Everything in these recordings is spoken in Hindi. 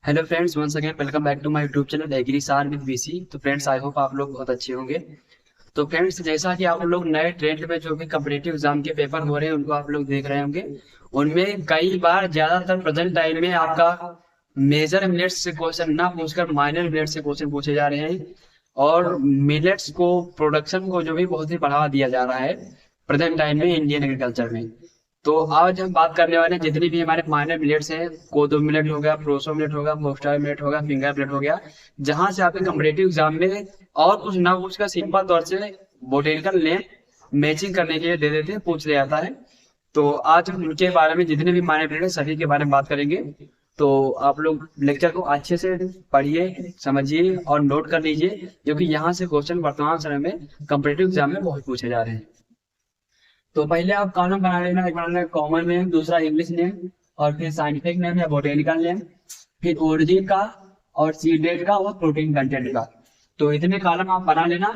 Hello friends, once again welcome back to my YouTube channel agri सार विद वीसी। तो फ्रेंड्स, आई होप आप लोग बहुत अच्छे होंगे। तो फ्रेंड्स, जैसा कि आप लोग नए ट्रेंड में जो भी कम्पिटेटिव एग्जाम के पेपर हो रहे हैं उनको आप लोग देख रहे होंगे, उनमें कई बार ज्यादातर प्रेजेंट टाइम में आपका मेजर मिनट्स से क्वेश्चन ना पूछकर माइनर मिनट्स से क्वेश्चन पूछे जा रहे हैं। और मिलेट्स को, प्रोडक्शन को जो भी बहुत ही बढ़ावा दिया जा रहा है प्रेजेंट टाइम में इंडियन एग्रीकल्चर में। तो आज हम बात करने वाले हैं जितनी भी हमारे माइनर मिलेट्स हैं। कोदो मिलेट हो गया, प्रोसो मिलेट होगा, फोक्सटाइल मिलेट होगा, फिंगर मिलेट हो गया, जहां से आपके कम्पिटेटिव एग्जाम में और कुछ ना कुछ का सिंपल तौर से बोटेनिकल नेम मैचिंग करने के लिए दे देते हैं, पूछ लिया जाता है। तो आज हम उनके बारे में, जितने भी माइनर मिलेट सभी के बारे में बात करेंगे। तो आप लोग लेक्चर को अच्छे से पढ़िए, समझिए और नोट कर लीजिए, क्योंकि यहाँ से क्वेश्चन वर्तमान समय में कम्पिटेटिव एग्जाम में बहुत पूछे जा रहे हैं। तो पहले आप कॉलम बना लेना, एक बनाना कॉमन नेम, दूसरा इंग्लिश नेम, और फिर साइंटिफिक नेम या बोटेनिकल नेम, फिर ओरिजिन का और सीड डेट का और प्रोटीन कंटेंट का। तो इतने कॉलम आप बना लेना,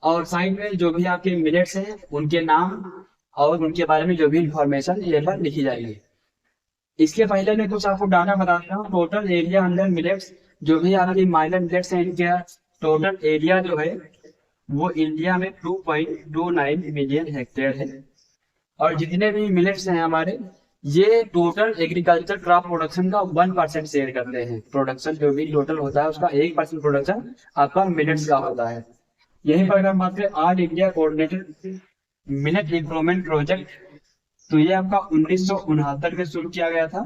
और साइड में जो भी आपके मिलेट्स हैं उनके नाम और उनके बारे में जो भी इंफॉर्मेशन ये पर लिखी जाएगी। इसके पहले मैं कुछ आपको डाटा बता रहा हूँ। टोटल एरिया अंडर मिलेट्स, जो भी आपकी माइनर मिलेट्स हैं, इनका टोटल एरिया जो है वो इंडिया में 2.29 मिलियन हेक्टेयर है। और जितने भी मिलेट्स हैं हमारे, ये टोटल एग्रीकल्चर क्रॉप प्रोडक्शन का 1% शेयर करते हैं। प्रोडक्शन जो भी टोटल होता है उसका 1% प्रोडक्शन आपका मिलेट्स का होता है। यही पर अगर बात करें all India coordinated millet improvement project, तो ये आपका 1969 में शुरू किया गया था,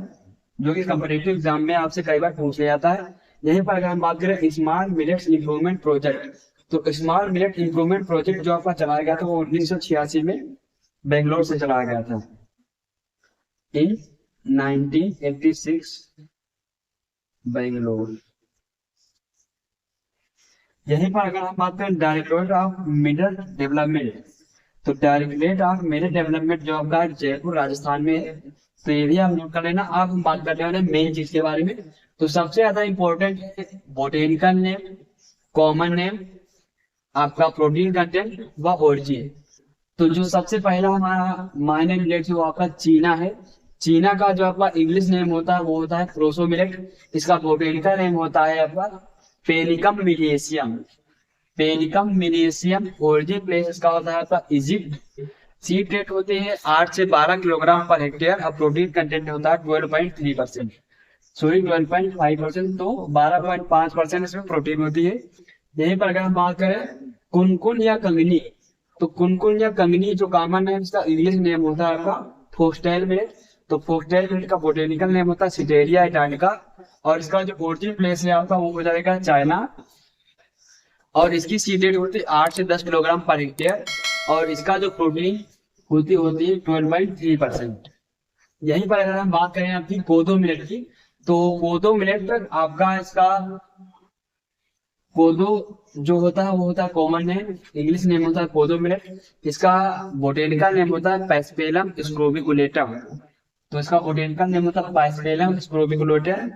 जो कि कम्पिटेटिव एग्जाम में आपसे कई बार पूछ लिया जाता है। यहीं पर अगर हम बात करें स्मॉल मिलेट्स इम्प्रूवमेंट प्रोजेक्ट, तो स्मॉल मिलेट इम्प्रूवमेंट प्रोजेक्ट जो आपका चलाया गया था वो 1986 में बेंगलोर से चलाया गया था, इन 1986 बेंगलोर। यहीं पर अगर हम बात करें डायरेक्टरेट ऑफ मिनरल डेवलपमेंट, तो डायरेक्टरेट ऑफ मिनरल डेवलपमेंट जो आपका जयपुर राजस्थान में है, तो ये भी आप नोट कर लेना। आप हम बात करने वाले मेन चीज के बारे में। तो सबसे ज्यादा इंपॉर्टेंट है बोटेनिकल नेम, कॉमन नेम, आपका प्रोटीन कंटेंट व ओरिजिन। तो जो सबसे पहला हमारा माइनर मिलेट है वो आपका चीना है। चीना का जो आपका इंग्लिश नेम होता है वो होता है प्रोसो मिलेट। इसका बोटेनिकल नेम होता है आपका पेनिकम मिलियेसियम। पेनिकम मिलियेसियम। ओरिजिन प्लेस इसका होता है आपका इजिप्ट। सीड रेट होते हैं 8 से 12 किलोग्राम पर हेक्टेयर, और प्रोटीन कंटेंट होता है 12.3%, सॉरी 12.5%, तो 12.5% इसमें प्रोटीन होती है। यहीं पर अगर हम बात करें कुनकुन या कंगनी, तो कुनकुन या कंगनी जो कॉमन है इसका इंग्लिश नेम होता है आपका फोक्सटेल मिलेट। तो फोक्सटेल मिलेट का बोटेनिकल नेम होता है सिटेरिया इटालिका, और इसका जो ओरिजिन प्लेस है आपका वो हो जाएगा चाइना। और इसकी सीड रेट होती है 8 से 10 किलोग्राम पर हेक्टेयर, और इसका जो प्रोटीन होती है 12.3%। यहीं पर अगर हम बात करें आपकी कोदो मिलेट की, तो कोदो मिलेट तक आपका इसका कोदो जो होता है वो होता है कॉमन नेम, इंग्लिश नेम होता है कोदो मिलेट। इसका बोटेनिकल नेम होता है पैस्पेलम स्क्रोबिकुलेटम। तो इसका बोटेनिकल नेम होता है पैस्पेलम स्क्रोबिकुलेटम।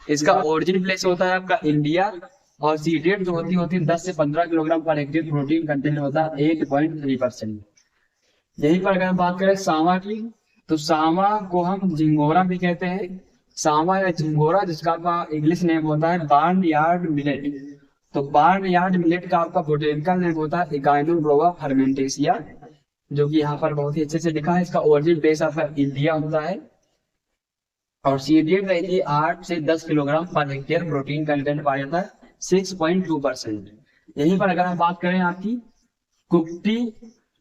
इसका ओरिजिन प्लेस होता है आपका इंडिया, और सीड रेट जो होती है 10 से 15 kilogram per hectare, protein content होता है 8.3%। यहीं पर अगर हम बात करें सांवा की, तो सांवा को हम झिंगोरा भी कहते हैं। सांवा या झिंगोरा, जिसका इंग्लिश नेम होता है बार्न यार्ड मिलेट। तो बार्न यार्ड मिलेट का आपका बोटेनिकल नेम होता है इगाइनोग्लोवा फर्मेंटेसिया, जो कि यहाँ पर बहुत ही अच्छे से लिखा है। इसका ओरिजिन प्लेस आपका इंडिया होता है, और सीड रेट रहती है 8 से 10 kilogram per hectare, protein content पाया जाता है 6.2%। यहीं पर अगर हम बात करें आपकी कुक्टी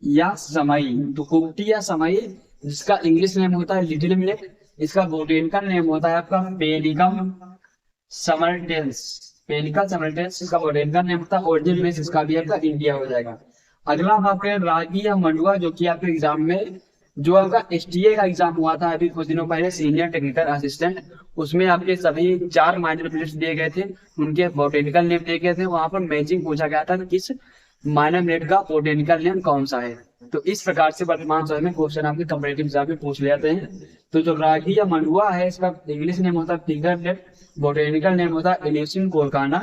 या समई, तो कुक्टी या समई जिसका इंग्लिश नेम होता है लिटिल मिलेट, इसका बोटेनिकल नेम होता है आपका पेनिकम समरटेंस। पेनिकल समरटेंस इसका बोटेनिकल नेम होता है, ओरिजिन प्लेस इसका भी आपका इंडिया हो जाएगा। अगला हम बात करें रागी या मंडुआ, जो कि आपके एग्जाम में, जो आपका एसटीए का एग्जाम हुआ था अभी कुछ दिनों पहले, सीनियर टेक्निकल असिस्टेंट, उसमें आपके सभी 4 माइनर मिलेट्स दिए गए थे, उनके बोटेनिकल नेम दिए गए थे। वहां पर मैचिंग पूछा गया था किस माइनर मिलेट का बोटेनिकल नेम कौन सा है। तो इस प्रकार से वर्तमान समय में क्वेश्चन आपके कम्पिटेटिव एग्जाम में पूछ ले जाते हैं। तो जो रागी या मंडुआ है, इसका इंग्लिश नेम होता है फिंगर मिलेट, बोटेनिकल नेम होता है इल्यूसिन कोलकाना,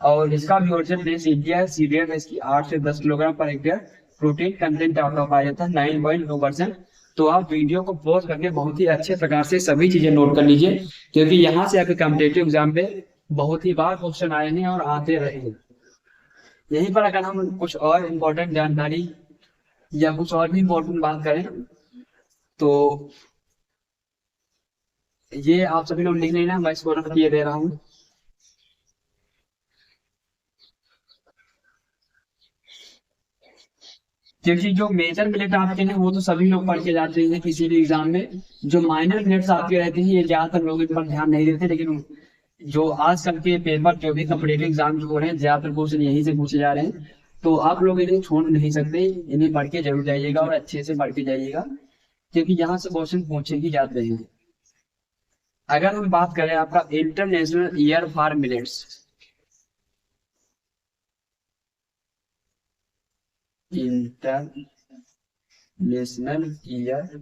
और इसका भी ओरिजिन प्लेस इंडिया है। सीड रेट इसकी 8 से 10 kilogram per hectare, protein content आपका पाया जाता है 9.2%। तो आप वीडियो को पॉज करके बहुत ही अच्छे प्रकार से सभी चीजें नोट कर लीजिए, क्योंकि यहाँ से आपके कॉम्पिटेटिव एग्जाम पे बहुत ही बार क्वेश्चन आए हैं और आते रहे हैं। यहीं पर अगर हम कुछ और इम्पोर्टेंट जानकारी या कुछ और भी इम्पोर्टेंट बात करें तो ये आप सभी लोग लिख लेना, मैं इसको रख किए दे रहा हूँ। क्योंकि जो मेजर मिनट आपके हैं वो तो सभी लोग पढ़ के जाते हैं किसी भी एग्जाम में, जो माइनर मिनट्स आपके रहते हैं ये ज्यादातर लोग इन पर ध्यान नहीं देते, लेकिन जो आजकल के पेपर जो भी कॉम्पिटेटिव एग्जाम जो हो रहे हैं ज्यादातर क्वेश्चन यहीं से पूछे जा रहे हैं, तो आप लोग इन्हें छोड़ नहीं सकते, इन्हें पढ़ के जरूर जाइएगा और अच्छे से पढ़ के जाइएगा, क्योंकि यहाँ से क्वेश्चन पूछे ही जाते हैं। अगर हम बात करें आपका international year for millets, international year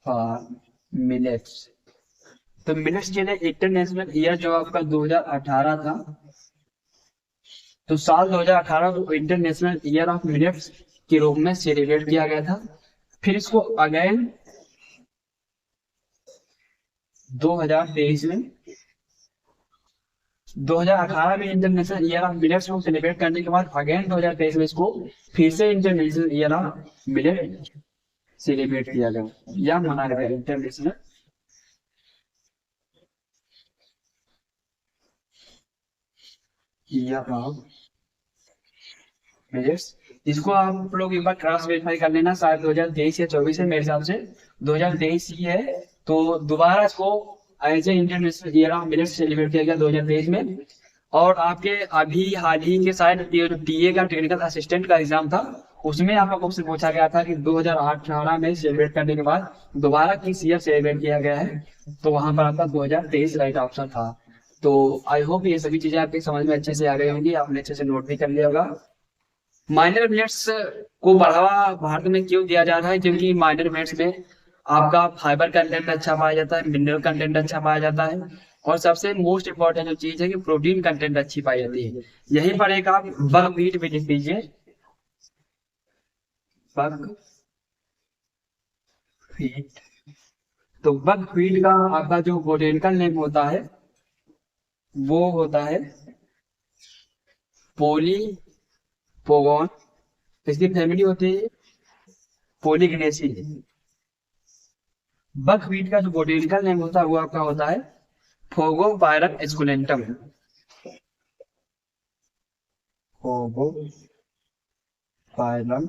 for millets, तो मिलेट्स के लिए इंटरनेशनल ईयर जो आपका 2018 था, तो साल 2018 को इंटरनेशनल ईयर ऑफ मिलेट्स के रूप में सेलिब्रेट किया गया था। फिर इसको अगेन 2023 में 2018 में इंटरनेशनल ईयर ऑफ मिलेट्स को सेलिब्रेट करने के बाद अगेन 2023 में इसको फिर से international year of millet celebrate किया गया या मनाया गया इंटरनेशनल ईयर ऑफ मिलेट्स। इसको आप लोग एक बार क्रॉस वेरीफाई कर लेना, शायद 2023 या 24 है, मेरे हिसाब से 2023 ही है, तो दोबारा इसको as a international year of millets celebrate किया गया 2023 में। और आपके अभी हाल ही के शायद टीए का टेक्निकल असिस्टेंट का एग्जाम था, उसमें आपका क्वेश्चन पूछा गया था कि 2018 में सेलिब्रेट करने के बाद दोबारा किस ईयर सेलिब्रेट किया गया है, तो वहां पर आपका 2023 राइट ऑप्शन था। तो आई होप ये सभी चीजें आपकी समझ में अच्छे से आ गई होंगी, आपने अच्छे से नोट भी कर लिया होगा। माइनर मिलेट्स को बढ़ावा भारत में क्यों दिया जा रहा है, क्योंकि माइनर मिलेट्स में आपका फाइबर कंटेंट अच्छा पाया जाता है, मिनरल कंटेंट अच्छा पाया जाता है, और सबसे मोस्ट इम्पोर्टेंट जो चीज है कि प्रोटीन कंटेंट अच्छी पाई जाती है। यहीं पर एक आप बकव्हीट भी लिख दीजिए, बकव्हीट। तो बकव्हीट का आपका जो बोटेनिकल नेम होता है वो होता है पोलीपोगॉन, इसकी फैमिली होती है पोलीग्नेसी। बकव्हीट का जो बोटेनिकल नेम होता है वो आपका होता है फोगोपायरम एस्कुलेंटम, फोगोपायरम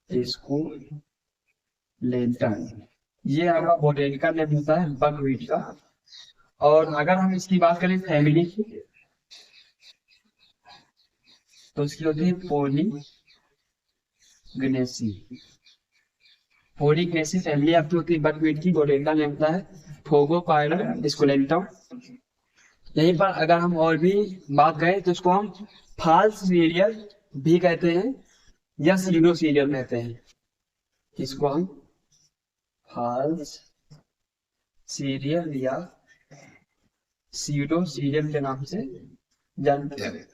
एस्कुलेंटम, ये आपका बोटेनिकल नेम होता है बकव्हीट का। और अगर हम इसकी बात करें फैमिली की, तो इसकी होती है पोलीग्नेसी। पोलीग्नेसी फैमिली आपकी होती है बकव्हीट की, बोटेनिकल नेम होता है फोगोपायरम एस्कुलेंटम। यहीं पर अगर हम और भी बात करें तो इसको हम फाल्स सीरियल भी कहते हैं या सीडो सीरियल कहते हैं, इसको हम फाल्स सीरियल या सीडो सीरियल के नाम से जानते हैं।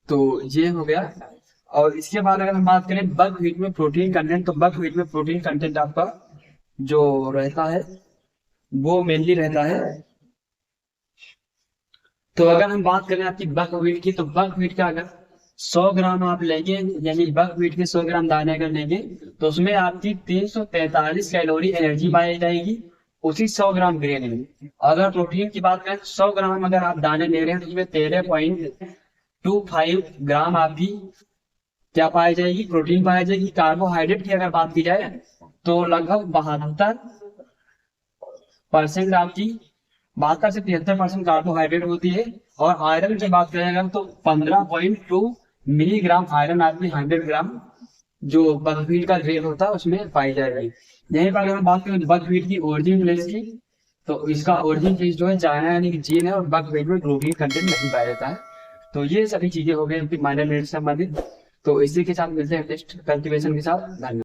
तो ये हो गया। और इसके बाद अगर हम बात करें बकव्हीट में प्रोटीन कंटेंट, तो बकव्हीट में प्रोटीन कंटेंट आपका जो रहता है वो मेनली रहता है। तो अगर हम बात करें आपकी बकव्हीट की, तो बकव्हीट का अगर 100 ग्राम आप लेंगे, यानी बकव्हीट के 100 ग्राम दाने अगर लेंगे तो उसमें आपकी 343 कैलोरी एनर्जी पाई जाएगी उसी 100 ग्राम ग्रेन में। अगर प्रोटीन की बात करें तो 100 ग्राम अगर आप दाने ले रहे हैं तो उसमें 13.25 ग्राम आपकी क्या पाई जाएगी, प्रोटीन पाई जाएगी। कार्बोहाइड्रेट की अगर बात की जाए तो लगभग 72% आपकी 72 से 73% कार्बोहाइड्रेट होती है। और आयरन की बात करेंगे तो 15.2 मिलीग्राम आयरन आपकी 100 ग्राम जो बकव्हीट का ग्रेन होता है उसमें पाई जाएगी। यहीं पर अगर हम बात करें बकव्हीट की ओरिजिन प्लेस की, तो इसका ओरिजिन प्लेस जो है चाइना यानी कि चीन है, और बकव्हीट में प्रोटीन कंटेंट नहीं पाया जाता है। तो ये सभी चीजें हो गई माइनर मिलेट्स से संबंधित। तो इसी के साथ मिलते हैं नेक्स्ट कल्टीवेशन के साथ। धन्यवाद।